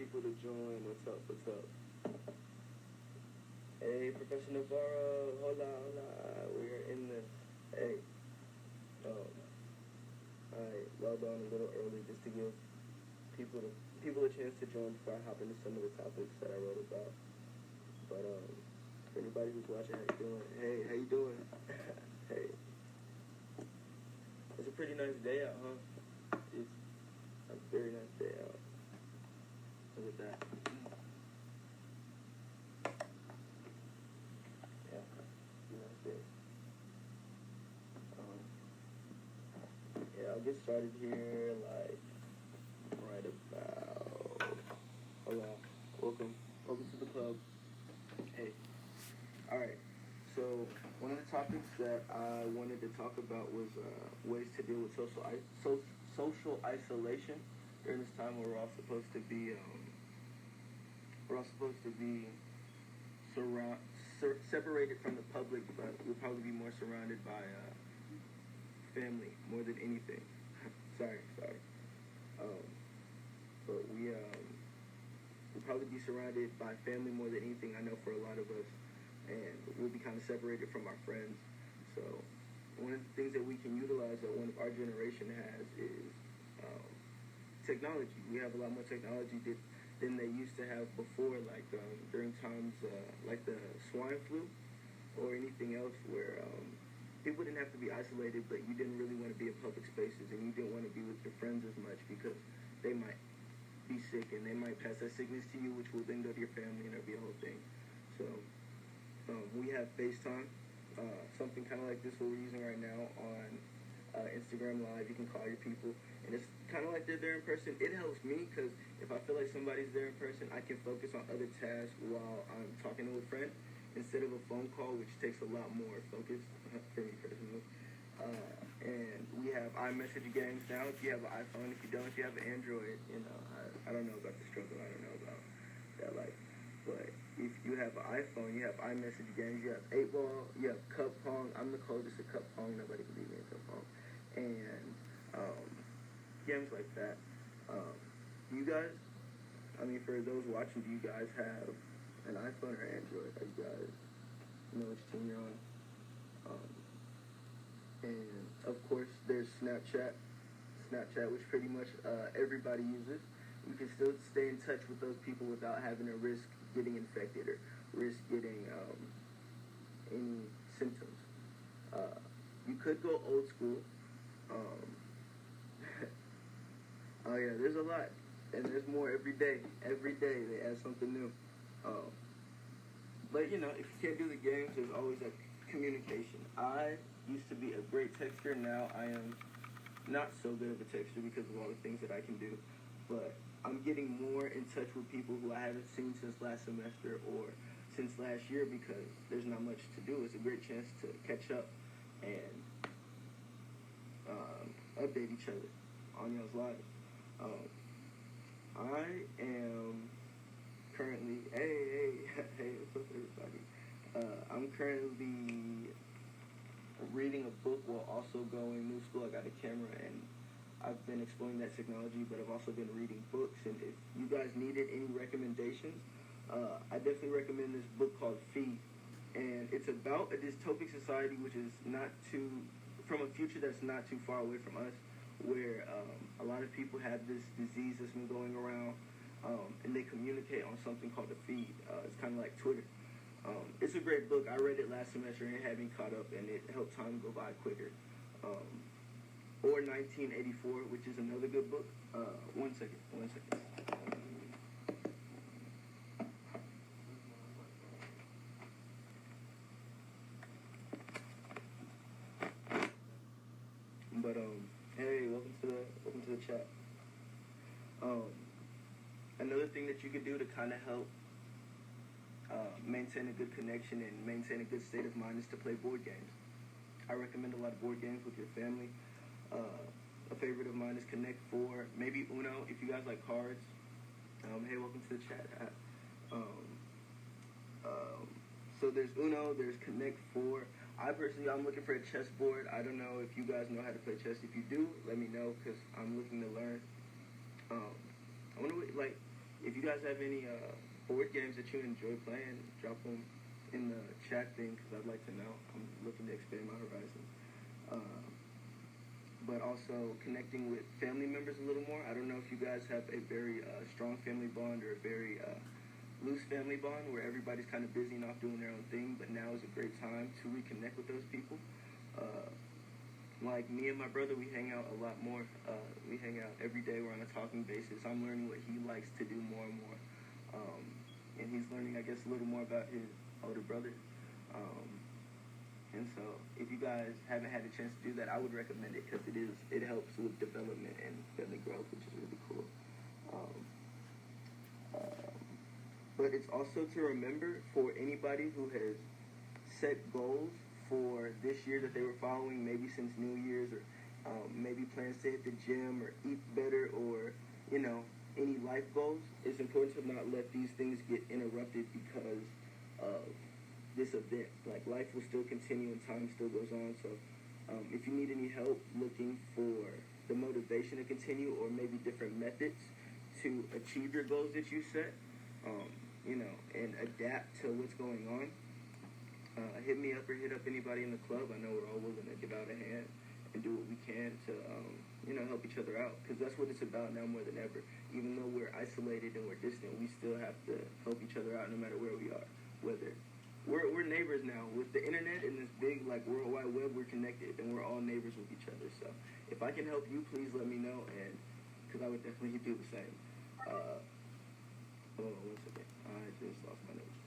people to join. What's up? What's up? Hey, Professor Navarro. Hola, hola. We're in this. Hey. I logged on a little early just to give people a chance to join before I hop into some of the topics that I wrote about. But for anybody who's watching, how you doing? Hey, how you doing? Hey. It's a pretty nice day out, huh? It's a very nice day out. Look at that. Yeah, pretty nice day. Yeah, I'll get started here, like, right about... Hold on. Welcome to the club. Hey. Alright, so one of the topics that I wanted to talk about was ways to deal with social isolation during this time where we're all supposed to be separated from the public, but we'll probably be more surrounded by family more than anything. sorry. But we'll probably be surrounded by family more than anything, I know, for a lot of us, and we'll be kind of separated from our friends. So one of the things that we can utilize that one of our generation has is technology. We have a lot more technology than they used to have before, like during times like the swine flu or anything else where people didn't have to be isolated, but you didn't really want to be in public spaces and you didn't want to be with your friends as much because they might be sick and they might pass that sickness to you, which will then go to your family and it'll be a whole thing. So we have FaceTime, something kind of like this what we're using right now on Instagram Live. You can call your people, and it's kind of like they're there in person. It helps me because if I feel like somebody's there in person, I can focus on other tasks while I'm talking to a friend instead of a phone call, which takes a lot more focus for me personally. And we have iMessage games now. If you have an iPhone, if you don't, if you have an Android, I don't know about the struggle. I don't know about that life. But if you have an iPhone, you have iMessage games, you have 8-ball, you have Cup Pong. I'm the coldest at Cup Pong. Nobody can beat me at Cup Pong. And games like that. You guys, for those watching, do you guys have an iPhone or Android? Are you guys know which team you're on? And of course, there's Snapchat, which pretty much everybody uses. You can still stay in touch with those people without having to risk getting infected or risk getting any symptoms. You could go old school. Oh yeah, there's a lot, and there's more every day. Every day they add something new. But if you can't do the games, there's always that communication. I used to be a great texter. Now I am not so good of a texter because of all the things that I can do. But I'm getting more in touch with people who I haven't seen since last semester or since last year because there's not much to do. It's a great chance to catch up and update each other on y'all's lives. I am currently, hey, what's up everybody? I'm currently reading a book while also going new school. I got a camera and I've been exploring that technology, but I've also been reading books. And if you guys needed any recommendations, I definitely recommend this book called Feed. And it's about a dystopic society which is from a future that's not too far away from us, where a lot of people have this disease that's been going around, and they communicate on something called a feed. It's kind of like Twitter. It's a great book. I read it last semester and it had me caught up, and it helped time go by quicker. Or 1984, which is another good book. One second. But hey, welcome to the chat. Another thing that you could do to kind of help maintain a good connection and maintain a good state of mind is to play board games. I recommend a lot of board games with your family. A favorite of mine is Connect 4, maybe Uno if you guys like cards. Hey, welcome to the chat. So there's Uno, there's Connect 4. I'm looking for a chess board. I don't know if you guys know how to play chess. If you do, let me know because I'm looking to learn. I wonder what, if you guys have any board games that you enjoy playing, drop them in the chat thing because I'd like to know. I'm looking to expand my horizons. But also connecting with family members a little more. I don't know if you guys have a very strong family bond or a very loose family bond where everybody's kind of busy and off doing their own thing, but now is a great time to reconnect with those people. Like me and my brother, we hang out a lot more. We hang out every day. We're on a talking basis. I'm learning what he likes to do more and more. And he's learning, I guess, a little more about his older brother. And so, if you guys haven't had a chance to do that, I would recommend it because it helps with development and family growth, which is really cool. But it's also to remember for anybody who has set goals for this year that they were following, maybe since New Year's, or maybe plans to hit the gym or eat better, or any life goals. It's important to not let these things get interrupted because of this event. Like, life will still continue and time still goes on. So if you need any help looking for the motivation to continue, or maybe different methods to achieve your goals that you set, and adapt to what's going on, hit me up or hit up anybody in the club. I know we're all willing to give out a hand and do what we can to help each other out, because that's what it's about now more than ever. Even though we're isolated and we're distant, we still have to help each other out no matter where we are. Whether we're neighbors now with the internet and this big World Wide Web, we're connected and we're all neighbors with each other. So if I can help you, please let me know, and because I would definitely do the same. Hold on 1 second. I just lost my notes.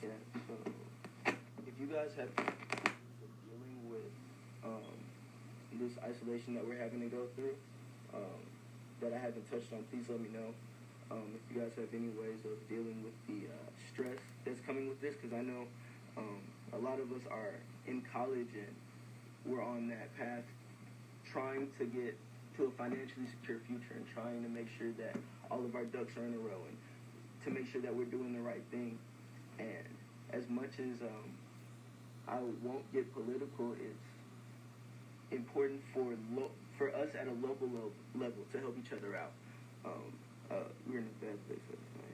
Yeah. So if you guys have dealing with this isolation that we're having to go through, that I haven't touched on, please let me know. If you guys have any ways of dealing with the stress that's coming with this, because I know a lot of us are in college and we're on that path trying to get to a financially secure future and trying to make sure that all of our ducks are in a row and to make sure that we're doing the right thing. And as much as I won't get political, it's important for us at a local level to help each other out. We're in a bad place right now.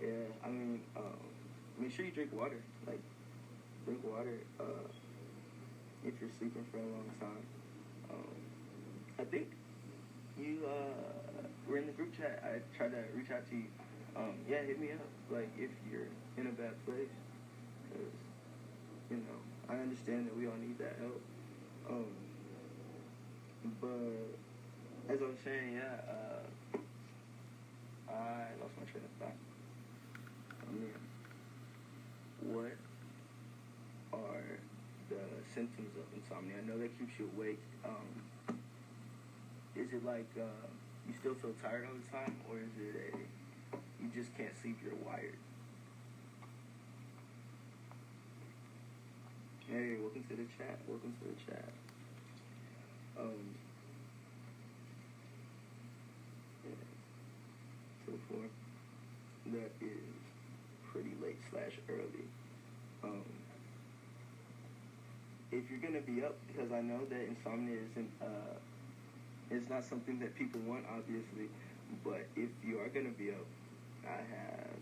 Yeah, I mean, make sure you drink water. Like, drink water if you're sleeping for a long time. I think you were in the group chat. I tried to reach out to you. Yeah, hit me up. Like, if you're in a bad place, because I understand that we all need that help. But as I was saying, I lost my train of thought. What are the symptoms of insomnia? I know that keeps you awake. Is it like you still feel tired all the time, or is it you just can't sleep, you're wired? Hey, welcome to the chat. Welcome to the chat. So far, that is pretty late / early. If you're gonna be up, because I know that insomnia isn't it's not something that people want, obviously, but if you are gonna be up, I have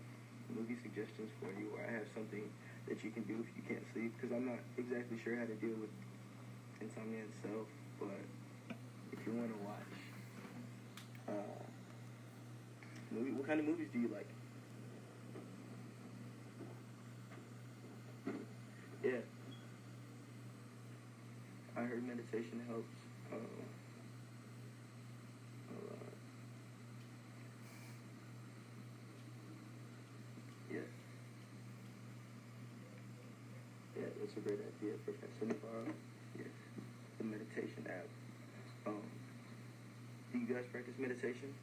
movie suggestions for you, or I have something that you can do if you can't sleep, because I'm not exactly sure how to deal with insomnia itself, but if you want to watch what kind of movies do you like? Yeah, I heard meditation helps a lot. Yeah, that's a great idea, Professor Navarro. Yes, the meditation app. Do you guys practice meditation?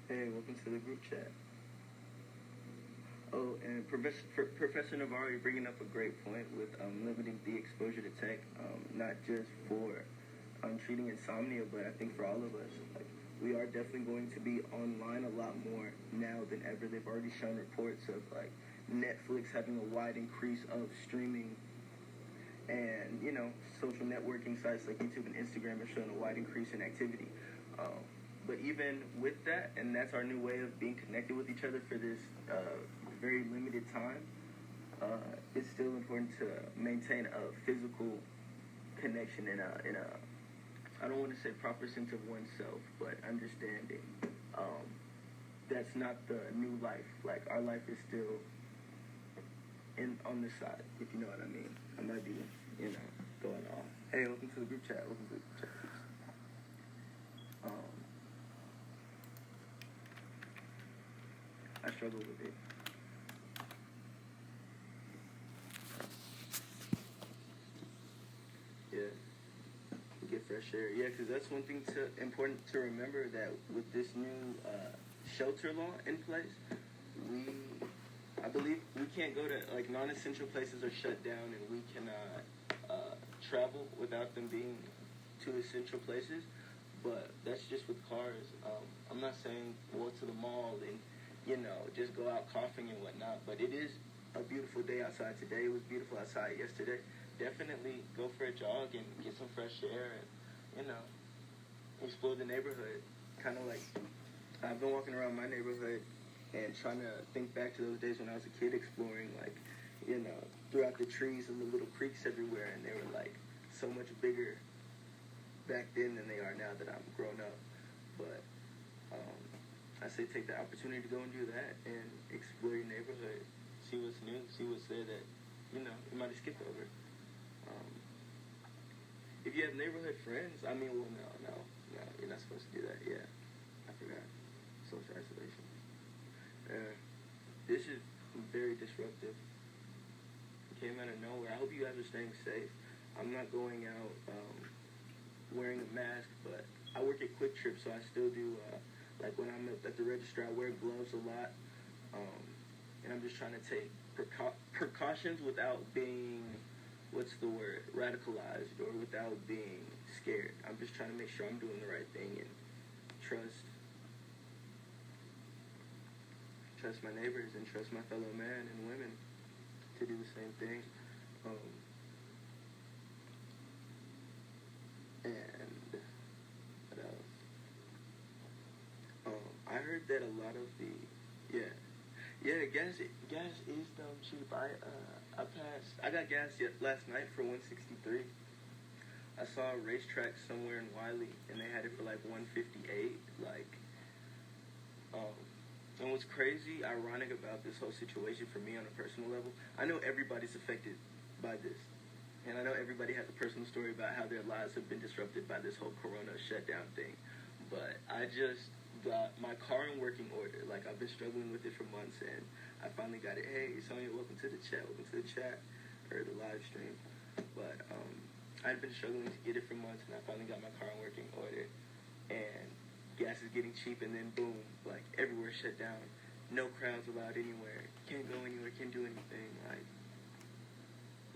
Hey, welcome to the group chat. Oh, and Professor Navarro, you're bringing up a great point with limiting the exposure to tech, not just for treating insomnia, but I think for all of us. Like, we are definitely going to be online a lot more now than ever. They've already shown reports of like Netflix having a wide increase of streaming, and social networking sites like YouTube and Instagram have shown a wide increase in activity. But even with that, and that's our new way of being connected with each other for this very limited time, it's still important to maintain a physical connection in a I don't want to say proper sense of oneself, but understanding that's not the new life. Like, our life is still on this side, if you know what I mean. I might be, going off. Hey, welcome to the group chat. Welcome to the group chat. I struggle with it. Yeah. Get fresh air. Yeah, because that's one thing important to remember, that with this new shelter law in place, I believe we can't go to, like, non-essential places are shut down, and we cannot travel without them being to essential places. But that's just with cars. I'm not saying go to the mall and just go out coughing and whatnot, but it is a beautiful day outside today. It was beautiful outside yesterday. Definitely go for a jog and get some fresh air and, explore the neighborhood. Kind of like, I've been walking around my neighborhood and trying to think back to those days when I was a kid, exploring, like, throughout the trees and the little creeks everywhere, and they were, like, so much bigger back then than they are now that I'm grown up. But I say take the opportunity to go and do that and explore your neighborhood, see what's new, see what's there that you might have skipped over. If you have neighborhood friends, no, you're not supposed to do that. Yeah, I forgot. Social isolation. This is very disruptive. It came out of nowhere. I hope you guys are staying safe. I'm not going out wearing a mask, but I work at Quick Trip, so I still do, like when I'm at the register, I wear gloves a lot, and I'm just trying to take precautions without being, radicalized, or without being scared. I'm just trying to make sure I'm doing the right thing and trust my neighbors and trust my fellow men and women to do the same thing. And what else? I heard that a lot of gas is dumb cheap. I got gas last night for $1.63. I saw a racetrack somewhere in Wiley, and they had it for like $1.58. And what's crazy, ironic about this whole situation for me on a personal level, I know everybody's affected by this. And I know everybody has a personal story about how their lives have been disrupted by this whole corona shutdown thing. But I just got my car in working order. Like, I've been struggling with it for months, and I finally got it. Hey, Sonia, welcome to the chat. Welcome to the chat, or the live stream. But I'd been struggling to get it for months, and I finally got my car in working order. And gas is getting cheap, and then boom, like, everywhere shut down. No crowds allowed anywhere. Can't go anywhere, can't do anything. Like,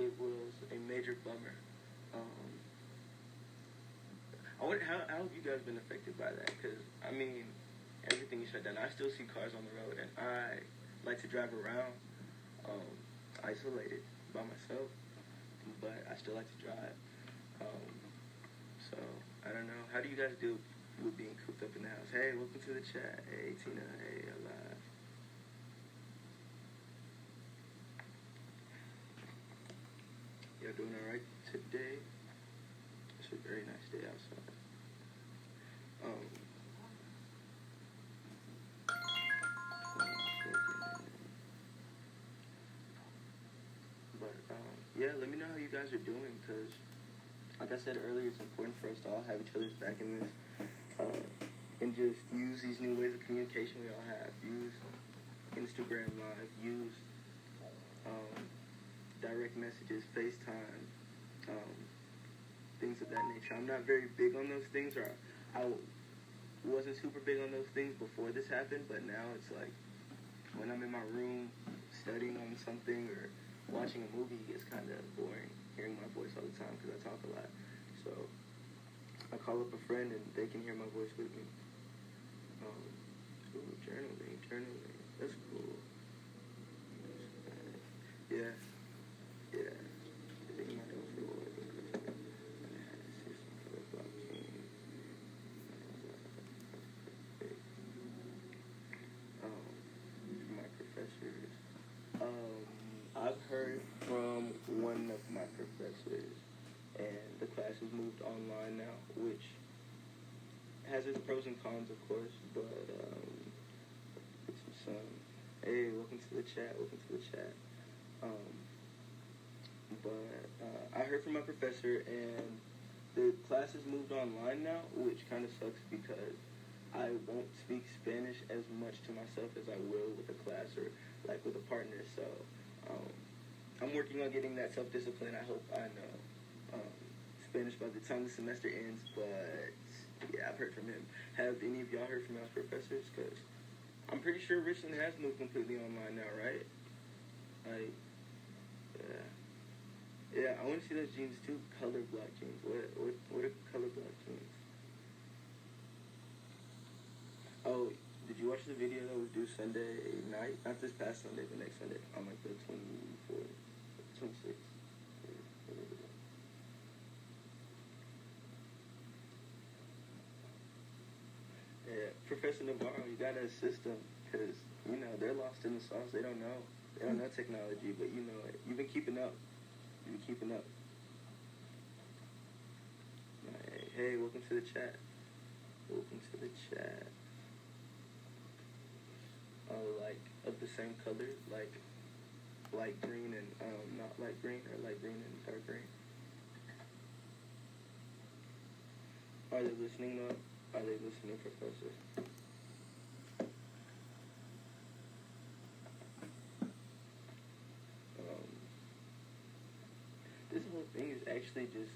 it was a major bummer. I wonder how have you guys been affected by that? Because, everything is shut down. I still see cars on the road, and I like to drive around isolated by myself, but I still like to drive. So, I don't know. How do you guys deal with being cooped up in the house? Hey, welcome to the chat. Hey, Tina. Hey, alive. Y'all doing all right today? It's a very nice day outside. Let me know how you guys are doing, because, like I said earlier, it's important for us to all have each other's back in this, and just use these new ways of communication we all have. Use Instagram Live, use direct messages, FaceTime, things of that nature. I'm not very big on those things, or I wasn't super big on those things before this happened, but now it's like, when I'm in my room studying on something or watching a movie, it's kind of boring hearing my voice all the time, because I talk a lot. So I call up a friend and they can hear my voice with me. cool. Journaling. That's cool. Yeah. Taking my notes for what? My professors. I've heard from one of my professors, and the class has moved online now, which has its pros and cons, of course, but hey, welcome to the chat. But I heard from my professor, and the class has moved online now, which kind of sucks because I won't speak Spanish as much to myself as I will with a class or like with a partner. So I'm working on getting that self-discipline. I hope I know Spanish by the time the semester ends. But yeah, I've heard from him. Have any of y'all heard from y'all's professors? Because I'm pretty sure Richland has moved completely online now, right? Like, yeah. I want to see those jeans too. Color black jeans. What are color black jeans? Oh, did you watch the video that was due Sunday night? Not this past Sunday, the next Sunday. On like the 24th, 26th. Yeah, Professor Navarro, you gotta assist them because, you know, they're lost in the sauce. They don't know technology, but you know it. You've been keeping up. Hey, welcome to the chat. Like of the same color, like light green and not light green, or light green and dark green. Are they listening though? Are they listening, Professor? This whole thing is actually just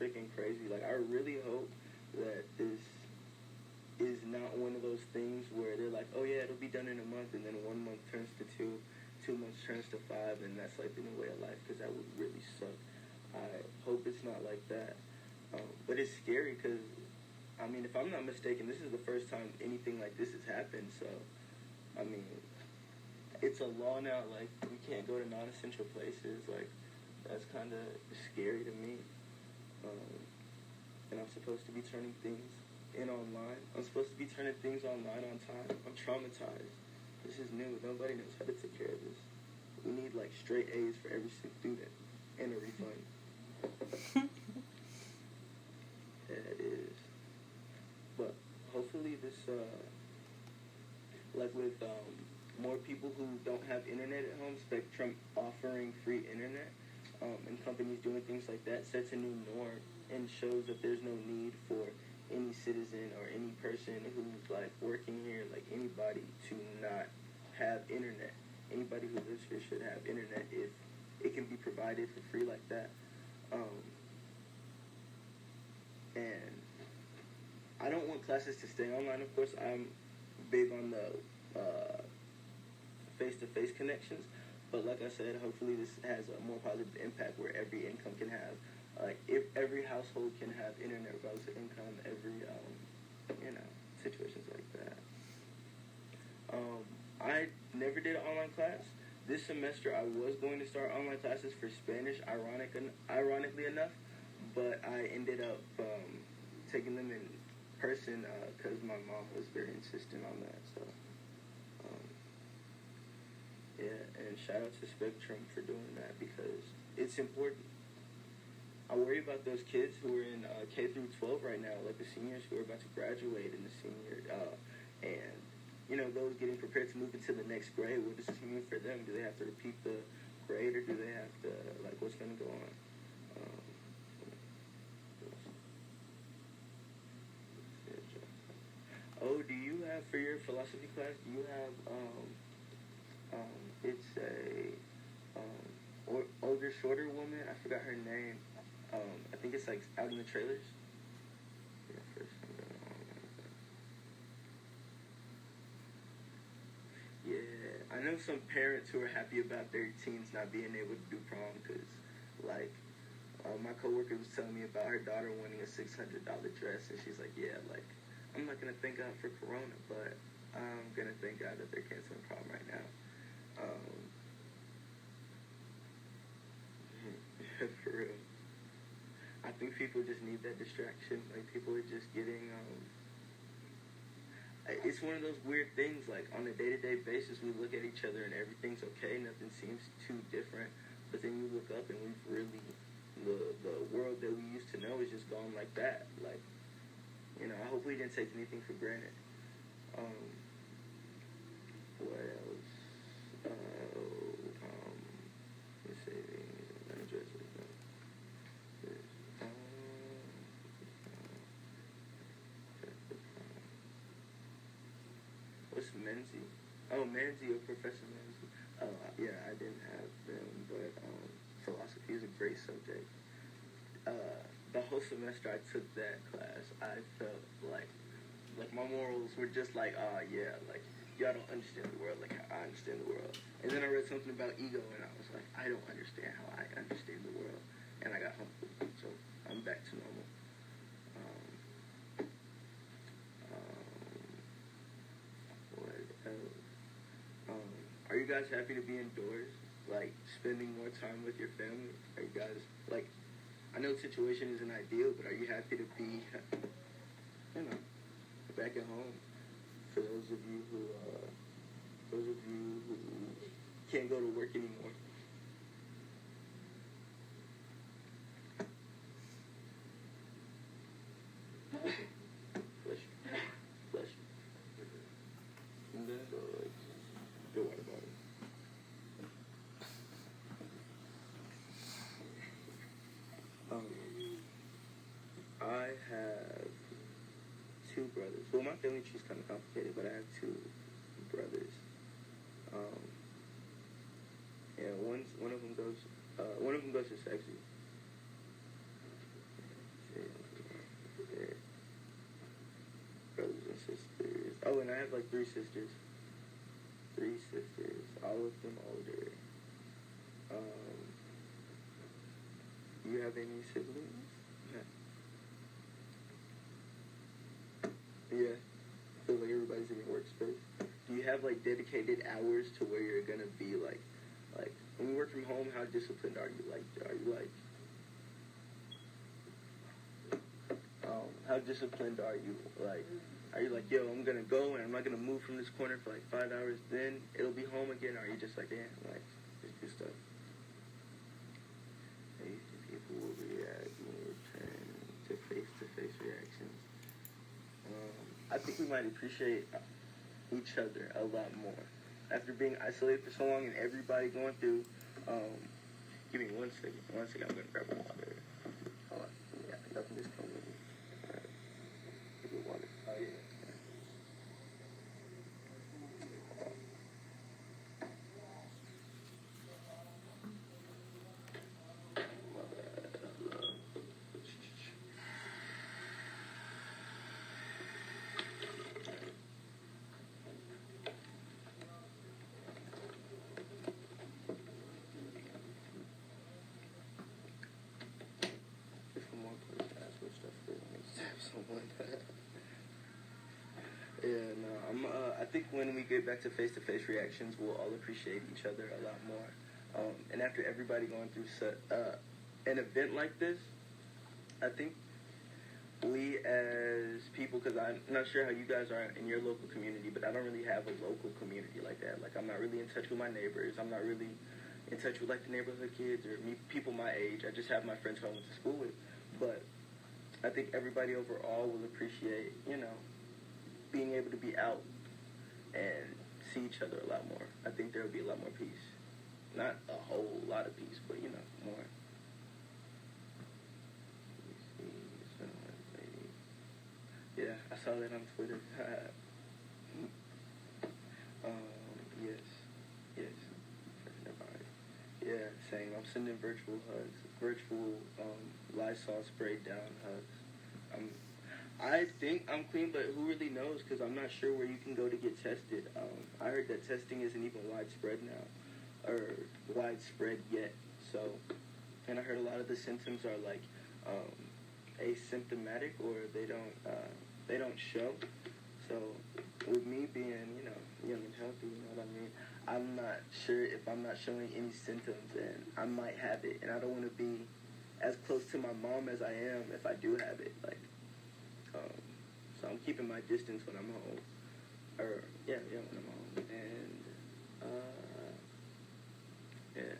freaking crazy. Like, I really hope that this is not one of those things where they're like, oh yeah, it'll be done in a month, and then 1 month turns to 2 months turns to 5, and that's like the new way of life, because that would really suck. I hope it's not like that. But it's scary because, I mean, if I'm not mistaken, this is the first time anything like this has happened, so, I mean, it's a law now, like, we can't go to non-essential places, like, that's kind of scary to me. And I'm supposed to be turning things in online. I'm supposed to be turning things online on time. I'm traumatized. This is new. Nobody knows how to take care of this. We need, like, straight A's for every student and a refund. Yeah, it is. But hopefully this, like with more people who don't have internet at home, Spectrum offering free internet, and companies doing things like that sets a new norm and shows that there's no need for any citizen or any person who's like working here, like anybody, to not have internet. Anybody who lives here should have internet if it can be provided for free like that. And I don't want classes to stay online, of course. I'm big on the face-to-face connections. But like I said, hopefully this has a more positive impact where every income can have, if every household can have internet regardless of income, every, situations like that. I never did an online class. This semester I was going to start online classes for Spanish, ironically enough, but I ended up taking them in person because my mom was very insistent on that, so. Yeah, and shout out to Spectrum for doing that because it's important. I worry about those kids who are in K through 12 right now, like the seniors who are about to graduate in the senior, and those getting prepared to move into the next grade. What does this mean for them? Do they have to repeat the grade, or do they have to what's going to go on? Oh, do you have for your philosophy class? Do you have it's a older, shorter woman. I forgot her name. I think it's like out in the trailers. Yeah, I know some parents who are happy about their teens not being able to do prom because, like, my coworker was telling me about her daughter wanting a $600 dress, and she's like, yeah, like, I'm not gonna thank God for Corona, but I'm gonna thank God that they're canceling prom right now. For real. I think people just need that distraction. Like, people are just getting, it's one of those weird things, like, on a day-to-day basis, we look at each other and everything's okay, nothing seems too different, but then you look up and we've really, the world that we used to know is just gone like that. Like, I hope we didn't take anything for granted. What else? Let's see. Let me address this. What's Menzie? Oh, Menzie or Professor Menzie. Yeah, I didn't have them, but philosophy is a great subject. The whole semester I took that class, I felt like my morals were just like, yeah, like, y'all don't understand the world like how I understand the world. And then I read something about ego, and I was like, I don't understand how I understand the world. And I got humbled, so I'm back to normal. What else? Are you guys happy to be indoors? Like, spending more time with your family? Are you guys, like, I know the situation isn't ideal, but are you happy to be, back at home? For those of you who can't go to work anymore. Bless you. And then, so, like, good water bottle. I have two brothers. Well, my family tree's kind of complicated, but I have two brothers. Yeah, one of them goes to sexy. Brothers and sisters. Oh, and I have like three sisters. All of them older. You have any siblings? Yeah. I feel like everybody's in your workspace. Do you have like dedicated hours to where you're gonna be like when you work from home? How disciplined are you? How disciplined are you? Like, are you like, yo, I'm gonna go and I'm not gonna move from this corner for like 5 hours, then it'll be home again? Or are you just like, yeah, like, just do stuff? People will react when you return to face-to-face reactions. I think we might appreciate each other a lot more after being isolated for so long and everybody going through. Give me 1 second. I'm gonna grab a water. Hold on. Yeah, y'all can just come with me. Alright. Give me water. Oh yeah. Yeah, no, I think when we get back to face-to-face reactions, we'll all appreciate each other a lot more. And after everybody going through an event like this, I think we as people, because I'm not sure how you guys are in your local community, but I don't really have a local community like that. Like, I'm not really in touch with my neighbors. I'm not really in touch with, like, the neighborhood kids or people my age. I just have my friends who I went to school with. But I think everybody overall will appreciate, being able to be out and see each other a lot more. I think there will be a lot more peace. Not a whole lot of peace, but, more. Yeah, I saw that on Twitter. Yes. Yeah, same. I'm sending virtual hugs, virtual Lysol sprayed down hugs. I think I'm clean, but who really knows? Because I'm not sure where you can go to get tested. I heard that testing isn't even widespread now, or widespread yet. So, and I heard a lot of the symptoms are like asymptomatic, or they don't show. So with me being, young and healthy, you know what I mean? I'm not sure if I'm not showing any symptoms, and I might have it, and I don't want to be as close to my mom as I am if I do have it. So I'm keeping my distance when I'm home. When I'm home. And, yeah.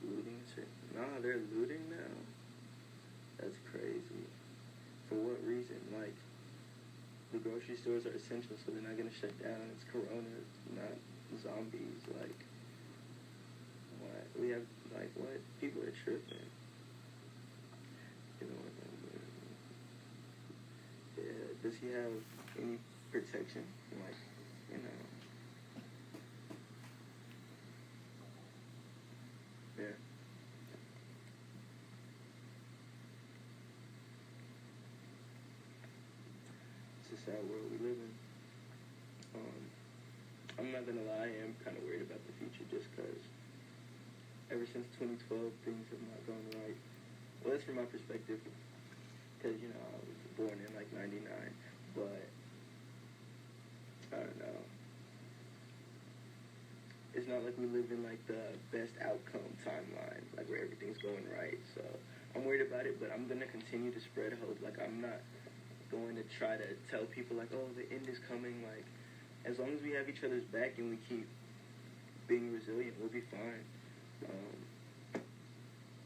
Looting shit. Nah, they're looting now. That's crazy. For what reason? Like, the grocery stores are essential, so they're not gonna shut down. It's Corona, not zombies. Like, what? We have, like, what? People are tripping. You know what I mean? Yeah, does he have any protection? Like, yeah. It's a sad world we live in. I'm not gonna lie, I am kind of worried about the future just because ever since 2012, things have not gone right. Well, that's from my perspective, because, I was born in, 99, but, I don't know. It's not like we live in, the best outcome timeline, where everything's going right, so I'm worried about it, but I'm gonna continue to spread hope. I'm not going to try to tell people, oh, the end is coming, as long as we have each other's back and we keep being resilient, we'll be fine.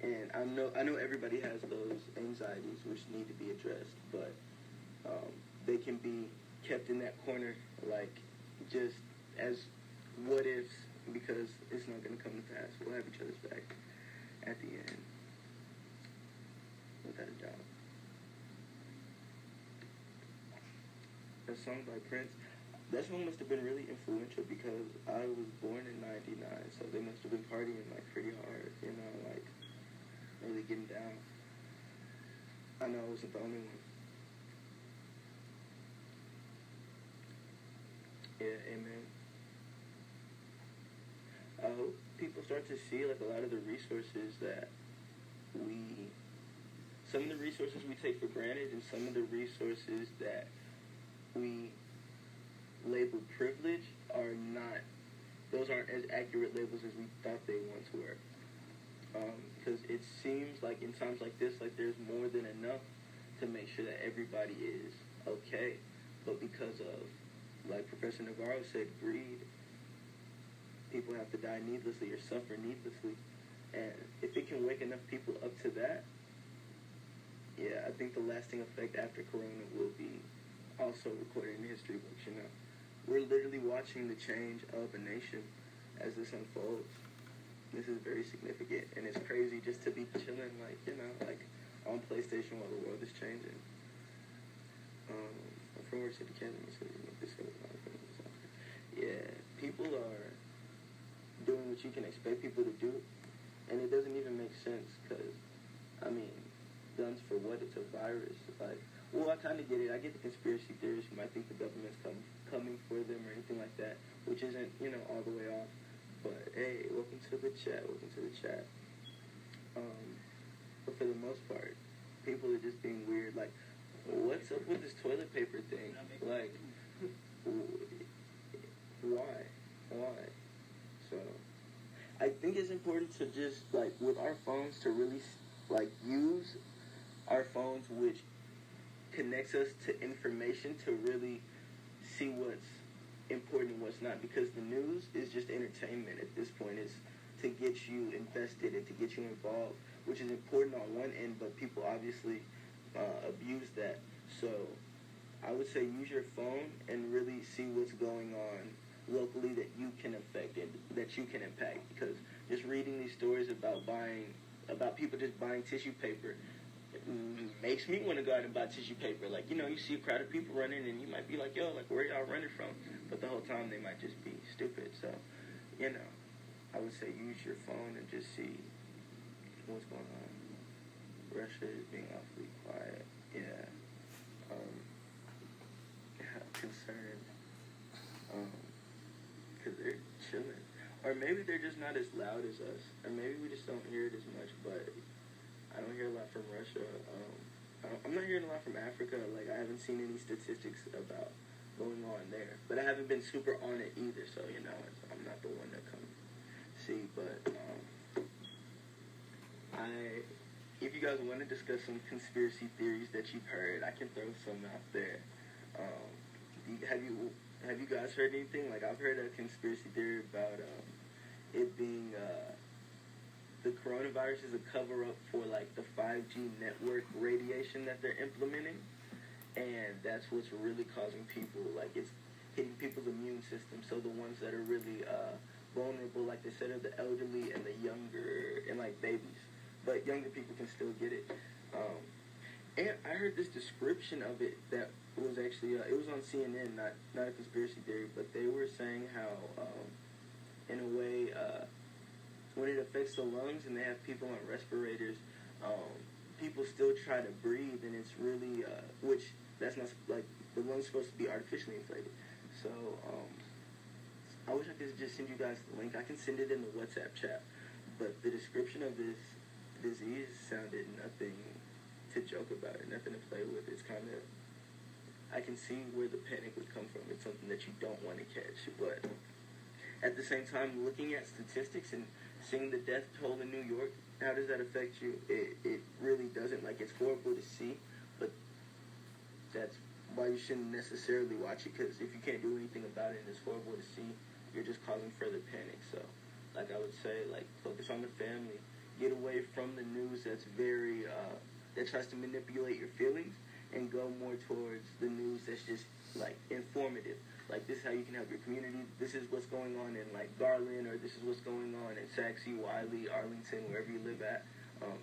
And I know everybody has those anxieties which need to be addressed, but they can be kept in that corner, just as what ifs, because it's not going to come to pass. We'll have each other's back at the end, without a doubt. That song by Prince, that song must have been really influential because I was born in 99, so they must have been partying, pretty hard, really getting down. I know I wasn't the only one. Yeah, amen. I hope people start to see, a lot of the resources that some of the resources we take for granted and some of the resources that we label privilege those aren't as accurate labels as we thought they once were. Because it seems like in times like this, there's more than enough to make sure that everybody is okay. But because of, Professor Navarro said, greed, people have to die needlessly or suffer needlessly. And if it can wake enough people up to that, yeah, I think the lasting effect after Corona will be also recorded in history books, We're literally watching the change of a nation as this unfolds. This is very significant, and it's crazy just to be chilling, on PlayStation while the world is changing. I'm from York City, Kansas, so yeah, people are doing what you can expect people to do, and it doesn't even make sense, because, guns for what? It's a virus. Well, I kind of get it. I get the conspiracy theorists who might think the government's coming for them or anything like that, which isn't, all the way off. But, hey, welcome to the chat. But for the most part, people are just being weird. What's up with this toilet paper thing? Why? So, I think it's important to just, with our phones, to really, use our phones, which connects us to information, to really see what's important and what's not, because the news is just entertainment at this point. It's to get you invested and to get you involved, which is important on one end, but people obviously abuse that. So I would say use your phone and really see what's going on locally that you can affect and that you can impact, because just reading these stories about people just buying tissue paper makes me want to go out and buy tissue paper. You see a crowd of people running, and you might be like, yo, where y'all running from? But the whole time, they might just be stupid. So, I would say use your phone and just see what's going on. Russia is being awfully quiet. Yeah. Concerned. Because they're chilling. Or maybe they're just not as loud as us. Or maybe we just don't hear it as much, but I don't hear a lot from Russia. I'm not hearing a lot from Africa. I haven't seen any statistics about going on there. But I haven't been super on it either, so, you know, I'm not the one that comes see. But if you guys want to discuss some conspiracy theories that you've heard, I can throw some out there. Have you guys heard anything? Like, I've heard a conspiracy theory about it being the coronavirus is a cover-up for, like, the 5G network radiation that they're implementing. And that's what's really causing people, like, it's hitting people's immune system. So the ones that are really vulnerable, like they said, are the elderly and the younger, and, like, babies. But younger people can still get it. And I heard this description of it that was actually, it was on CNN, not a conspiracy theory, but they were saying how, in a way, when it affects the lungs and they have people on respirators, people still try to breathe, and it's really, which, that's not, like, the lungs supposed to be artificially inflated. So, I wish I could just send you guys the link. I can send it in the WhatsApp chat. But the description of this disease sounded nothing to joke about, or nothing to play with. It's kind of, I can see where the panic would come from. It's something that you don't want to catch. But at the same time, looking at statistics and seeing the death toll in New York, how does that affect you? It really doesn't. Like, it's horrible to see, but that's why you shouldn't necessarily watch it, because if you can't do anything about it and it's horrible to see, you're just causing further panic. So, like, I would say, like, focus on the family. Get away from the news that's very, that tries to manipulate your feelings, and go more towards the news that's just, like, informative. Like, this is how you can help your community. This is what's going on in, like, Garland, or this is what's going on in Saxe, Wiley, Arlington, wherever you live at.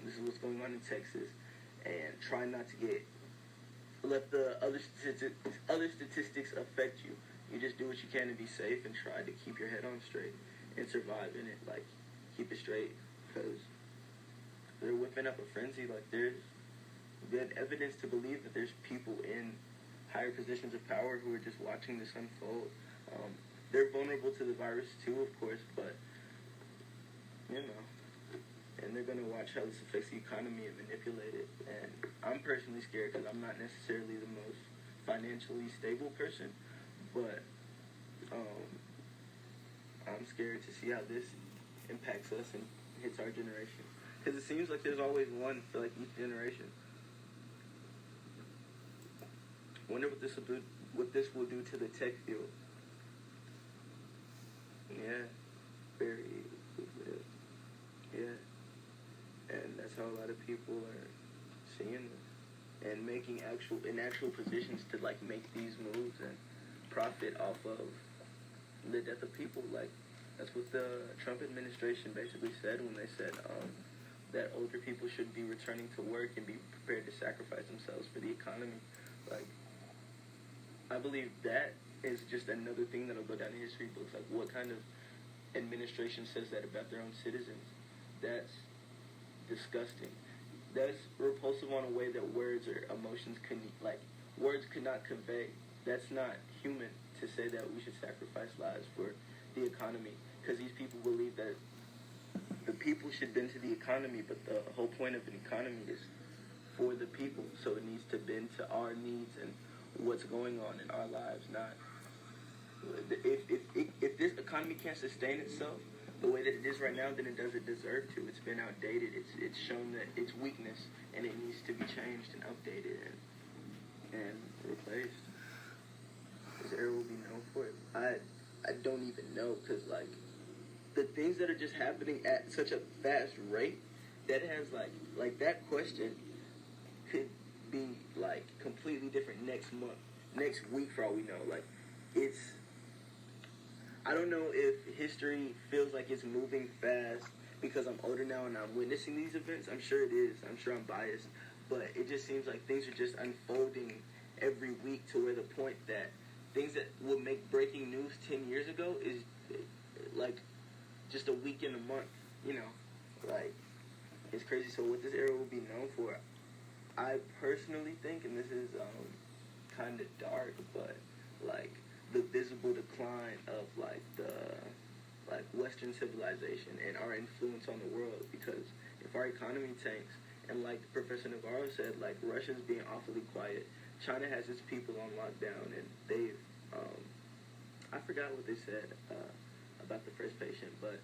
This is what's going on in Texas. And try not to let the other statistics affect you. You just do what you can to be safe and try to keep your head on straight and survive in it. Like, keep it straight, because they're whipping up a frenzy. Like, there's good evidence to believe that there's people in higher positions of power who are just watching this unfold. They're vulnerable to the virus too, of course, but, you know, and they're going to watch how this affects the economy and manipulate it. And I'm personally scared, because I'm not necessarily the most financially stable person, but I'm scared to see how this impacts us and hits our generation. Because it seems like there's always one for, like, each generation. Wonder what this will do to the tech field. Yeah, very lucrative. Yeah, and that's how a lot of people are seeing this and making actual positions to, like, make these moves and profit off of the death of people. Like, that's what the Trump administration basically said when they said that older people should be returning to work and be prepared to sacrifice themselves for the economy. Like, I believe that is just another thing that'll go down in history books. Like, what kind of administration says that about their own citizens? That's disgusting. That's repulsive on a way that words or emotions words could not convey. That's not human to say that we should sacrifice lives for the economy, because these people believe that the people should bend to the economy, but the whole point of an economy is for the people, so it needs to bend to our needs and what's going on in our lives. Not if this economy can't sustain itself the way that it is right now, then it doesn't deserve to. It's been outdated. It's shown that it's weakness, and it needs to be changed and updated and replaced. This era will be known for it. I don't even know, because, like, the things that are just happening at such a fast rate, that has, like that question could be, like, completely different next month, next week, for all we know. Like, I don't know if history feels like it's moving fast because I'm older now and I'm witnessing these events. I'm sure it is. I'm sure I'm biased. But it just seems like things are just unfolding every week, to where the point that things that would make breaking news 10 years ago is, like, just a week in a month, you know? Like, it's crazy. So what this era will be known for, I personally think, and this is kind of dark, but, like, the visible decline of, like, Western civilization and our influence on the world. Because if our economy tanks, and like Professor Navarro said, like, Russia's being awfully quiet, China has its people on lockdown, and they've I forgot what they said about the first patient, but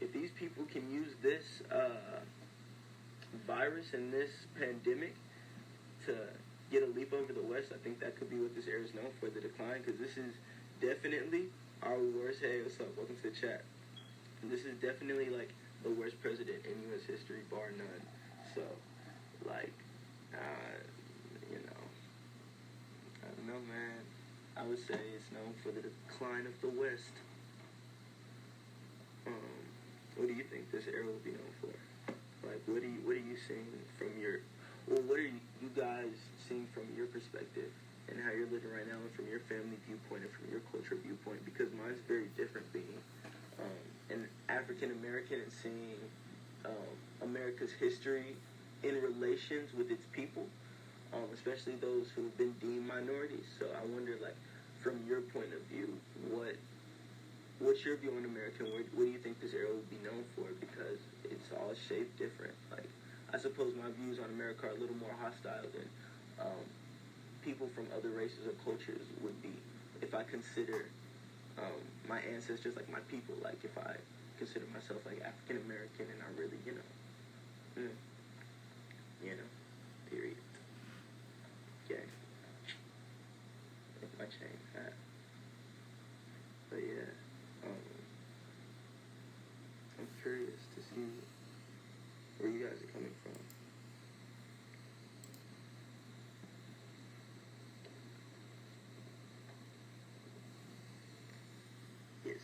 if these people can use this virus and this pandemic to get a leap over the West, I think that could be what this era is known for, the decline, because this is definitely our worst. Hey, what's up? Welcome to the chat. This is definitely, like, the worst president in U.S. history, bar none. So, like, you know, I don't know, man. I would say it's known for the decline of the West. What do you think this era will be known for? Like, what are you seeing from your, well, what are you guys seeing from your perspective and how you're living right now, and from your family viewpoint and from your cultural viewpoint? Because mine's very different, being an African American and seeing America's history in relations with its people, especially those who have been deemed minorities. So I wonder, like, from your point of view, what's your view on America, and what do you think this era will be known for? Because it's all shaped different. Like, I suppose my views on America are a little more hostile than people from other races or cultures would be, if I consider my ancestors like my people. Like, if I consider myself like African American and I really, period. Okay. Make my chain hat. But yeah, I'm curious to see where you guys are coming from. Yes.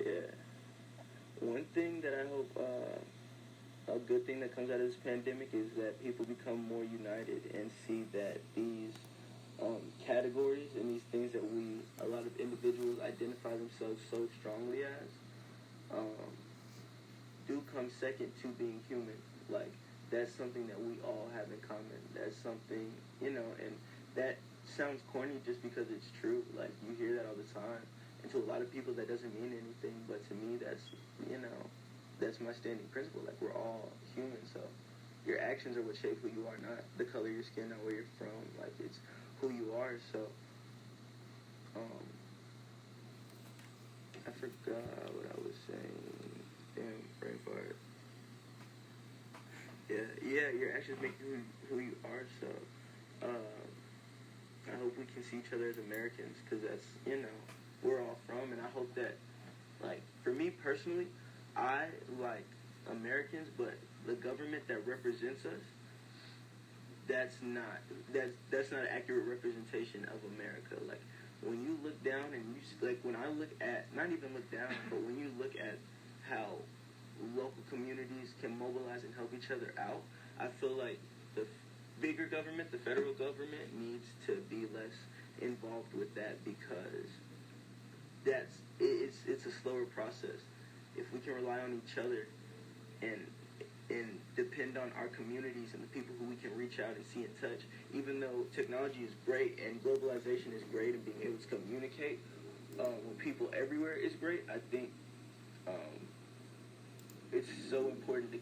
Yeah. One thing that I hope, a good thing that comes out of this pandemic, is that people become more united and see that these categories and these things that a lot of individuals identify themselves so strongly as, do come second to being human. Like, that's something that we all have in common. That's something, and that sounds corny just because it's true. Like, you hear that all the time. And to a lot of people, that doesn't mean anything. But to me, that's my standing principle. Like, we're all human. So your actions are what shape who you are, not the color of your skin, not where you're from. Like, it's who you are. So, I forgot what I was saying. Damn, brain fart. Yeah, your actions make you who you are. So, I hope we can see each other as Americans, because that's, we're all from. And I hope that, like, for me personally, I like Americans, but the government that represents us, that's not an accurate representation of America. Like, when you look down and when I look at, not even look down, but when you look at how local communities can mobilize and help each other out, I feel like the bigger government, the federal government, needs to be less involved with that, because it's a slower process. If we can rely on each other and depend on our communities and the people who we can reach out and see and touch, even though technology is great and globalization is great and being able to communicate with people everywhere is great, I think it's so important to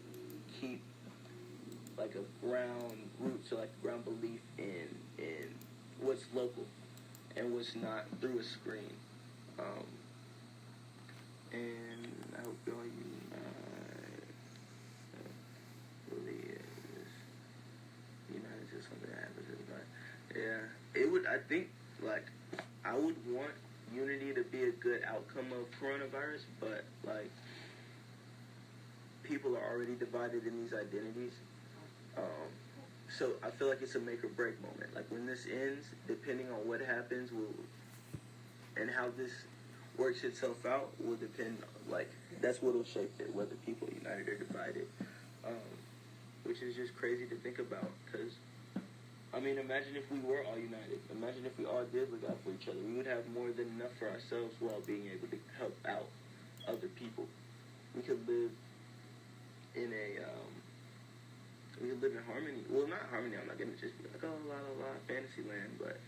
keep, like, a ground root, so, like, ground belief in what's local and what's not through a screen. And I hope y'all united to something that happens to everybody. Yeah, it would. I think, like, I would want unity to be a good outcome of coronavirus, but, like, people are already divided in these identities. So I feel like it's a make or break moment. Like, when this ends, depending on what happens, and how this works itself out, will depend. Like, that's what'll shape it, whether people are united or divided. Which is just crazy to think about, because, I mean, imagine if we were all united. Imagine if we all did look out for each other. We would have more than enough for ourselves while being able to help out other people. We could live in harmony. Well, not harmony. I'm not gonna just be like, oh, la la la, fantasy land. But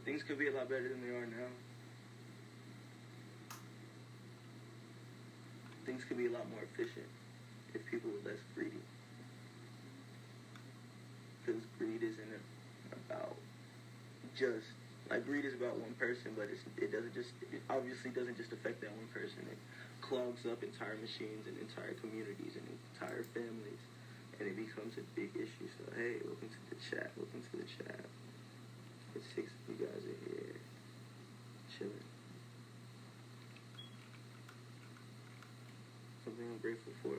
things could be a lot better than they are now. Things could be a lot more efficient if people were less greedy. Because greed isn't about just, like, greed is about one person, but it obviously doesn't just affect that one person. It clogs up entire machines and entire communities and entire families, and it becomes a big issue. So, hey, welcome to the chat. Welcome to the chat. It's 6 of you guys are here, chilling. Something I'm grateful for.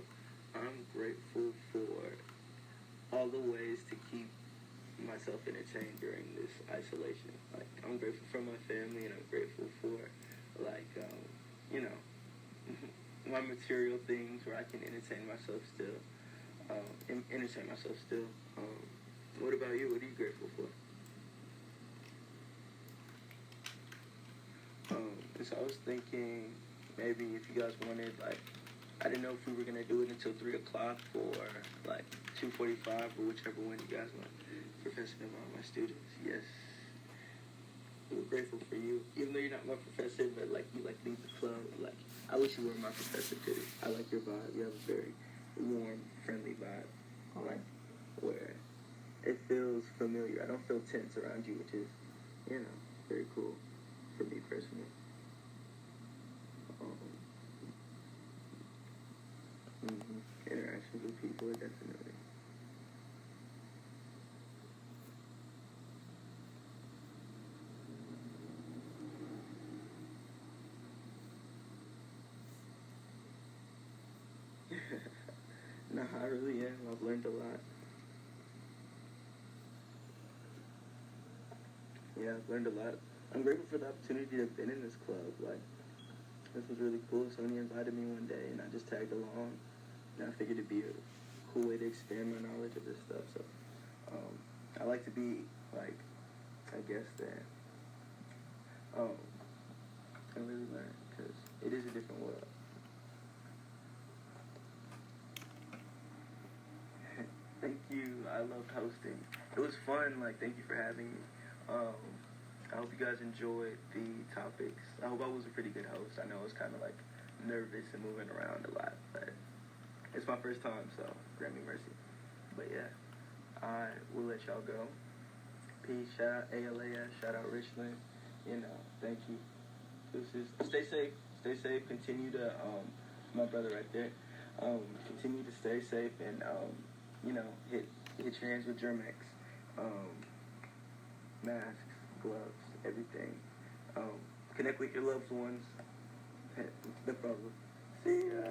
I'm grateful for all the ways to keep myself entertained during this isolation. Like, I'm grateful for my family, and I'm grateful for, like, my material things where I can entertain myself still. What about you? What are you grateful for? And so I was thinking maybe if you guys wanted, like, I didn't know if we were going to do it until 3 o'clock or, like, 2:45 or whichever one you guys want. Professor and my students, yes. We're grateful for you. Even though you're not my professor, but, like, you, like, lead the club. Like, I wish you were my professor, too. I like your vibe. You have a very warm, friendly vibe. Like, where it feels familiar. I don't feel tense around you, which is, very cool for me personally. Interactions with people are definitely. No, I really am. I've learned a lot. Yeah, I've learned a lot. I'm grateful for the opportunity to have been in this club. Like, this was really cool. Somebody invited me one day, and I just tagged along. And I figured it'd be a cool way to expand my knowledge of this stuff. So, I like to be, like, I guess that, I really learned, because it is a different world. Thank you. I loved hosting. It was fun. Like, thank you for having me. I hope you guys enjoyed the topics. I hope I was a pretty good host. I know I was kind of, like, nervous and moving around a lot, but it's my first time, so grant me mercy. But yeah, I will let y'all go. Peace. Shout out ALAS. Shout out Richland. Thank you. Stay safe. Stay safe. Continue to, my brother right there. Continue to stay safe and, hit your hands with Germex. Masks, gloves, everything. Connect with your loved ones. No problem. See ya.